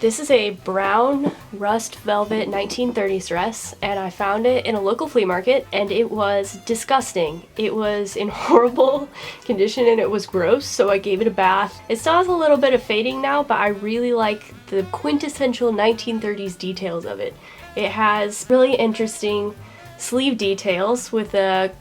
This is a brown rust velvet 1930s dress, and I found it in a local flea market, and it was disgusting. It was in horrible condition and it was gross, so I gave it a bath. It still has a little bit of fading now, but I really like the quintessential 1930s details of it. It has really interesting sleeve details with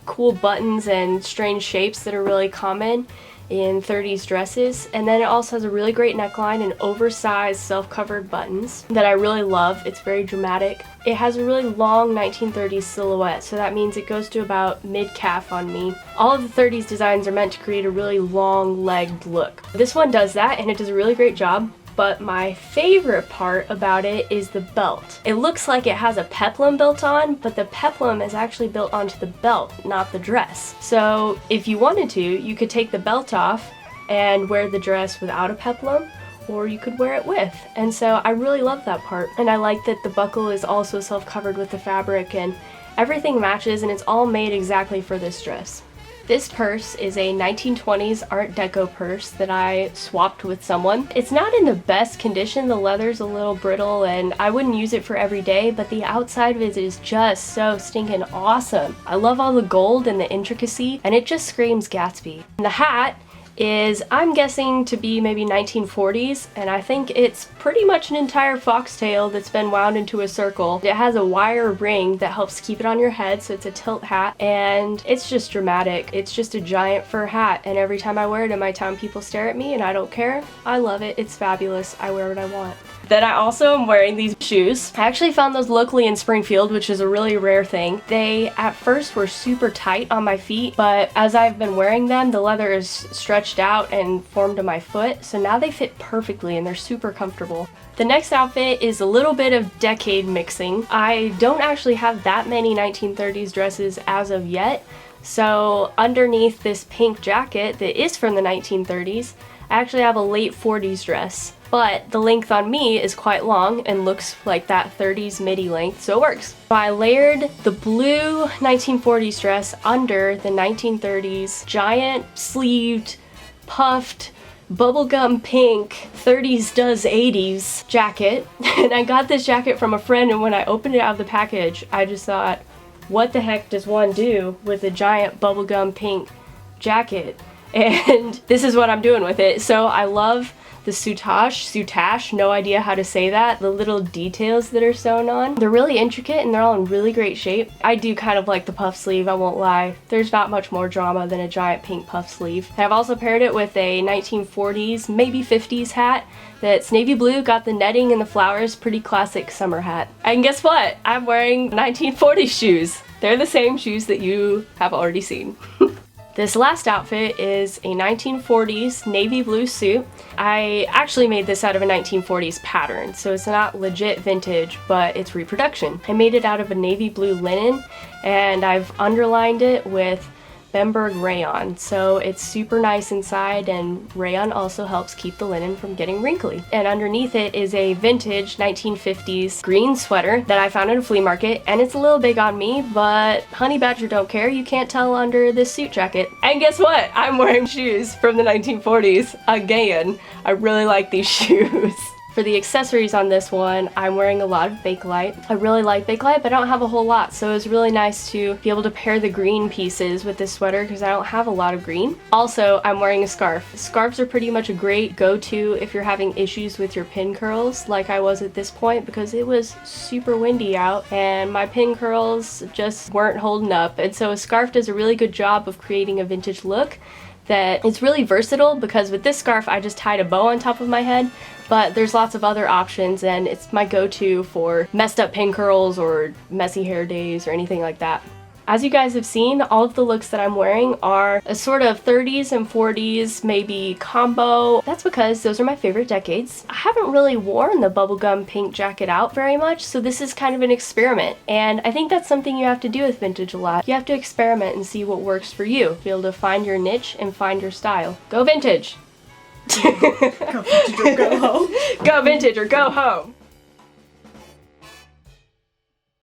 cool buttons and strange shapes that are really common in 30s dresses, and then it also has a really great neckline and oversized self-covered buttons that I really love. It's very dramatic. It has a really long 1930s silhouette, so that means it goes to about mid-calf on me. All of the 30s designs are meant to create a really long-legged look. This one does that, and it does a really great job. But my favorite part about it is the belt. It looks like it has a peplum built on, but the peplum is actually built onto the belt, not the dress. So if you wanted to, you could take the belt off and wear the dress without a peplum, or you could wear it with. And so I really love that part. And I like that the buckle is also self-covered with the fabric, and everything matches, and it's all made exactly for this dress. This purse is a 1920s Art Deco purse that I swapped with someone. It's not in the best condition. The leather's a little brittle and I wouldn't use it for every day, but the outside of it is just so stinking awesome. I love all the gold and the intricacy, and it just screams Gatsby. And the hat is, I'm guessing, to be maybe 1940s, and I think it's pretty much an entire foxtail that's been wound into a circle. It has a wire ring that helps keep it on your head, so it's a tilt hat, and it's just dramatic. It's just a giant fur hat, and every time I wear it in my town, people stare at me, and I don't care. I love it. It's fabulous. I wear what I want. Then I also am wearing these shoes. I actually found those locally in Springfield, which is a really rare thing. They at first were super tight on my feet, but as I've been wearing them, the leather is stretched out and formed to my foot, so now they fit perfectly and they're super comfortable. The next outfit is a little bit of decade mixing. I don't actually have that many 1930s dresses as of yet, so underneath this pink jacket that is from the 1930s, I actually have a late 40s dress. But the length on me is quite long and looks like that 30s midi length, so it works. So I layered the blue 1940s dress under the 1930s giant sleeved, puffed, bubblegum pink 30s does 80s jacket. And I got this jacket from a friend, and when I opened it out of the package, I just thought, what the heck does one do with a giant bubblegum pink jacket? And this is what I'm doing with it. So I love the soutache, no idea how to say that, the little details that are sewn on. They're really intricate and they're all in really great shape. I do kind of like the puff sleeve, I won't lie. There's not much more drama than a giant pink puff sleeve. I've also paired it with a 1940s, maybe 50s hat that's navy blue, got the netting and the flowers, pretty classic summer hat. And guess what? I'm wearing 1940s shoes. They're the same shoes that you have already seen. This last outfit is a 1940s navy blue suit. I actually made this out of a 1940s pattern, so it's not legit vintage, but it's reproduction. I made it out of a navy blue linen, and I've underlined it with Bemberg rayon, so it's super nice inside, and rayon also helps keep the linen from getting wrinkly. And underneath it is a vintage 1950s green sweater that I found at a flea market, and it's a little big on me, but honey badger don't care. You can't tell under this suit jacket. And guess what? I'm wearing shoes from the 1940s again. I really like these shoes. For the accessories on this one, I'm wearing a lot of Bakelite. I really like Bakelite, but I don't have a whole lot, so it was really nice to be able to pair the green pieces with this sweater because I don't have a lot of green. Also, I'm wearing a scarf. Scarves are pretty much a great go-to if you're having issues with your pin curls, like I was at this point, because it was super windy out and my pin curls just weren't holding up. And so a scarf does a really good job of creating a vintage look that it's really versatile, because with this scarf I just tied a bow on top of my head, but there's lots of other options, and it's my go-to for messed up pin curls or messy hair days or anything like that. As you guys have seen, all of the looks that I'm wearing are a sort of 30s and 40s, maybe combo. That's because those are my favorite decades. I haven't really worn the bubblegum pink jacket out very much, so this is kind of an experiment. And I think that's something you have to do with vintage a lot. You have to experiment and see what works for you. Be able to find your niche and find your style. Go vintage! Go vintage or go home. Go vintage or go home!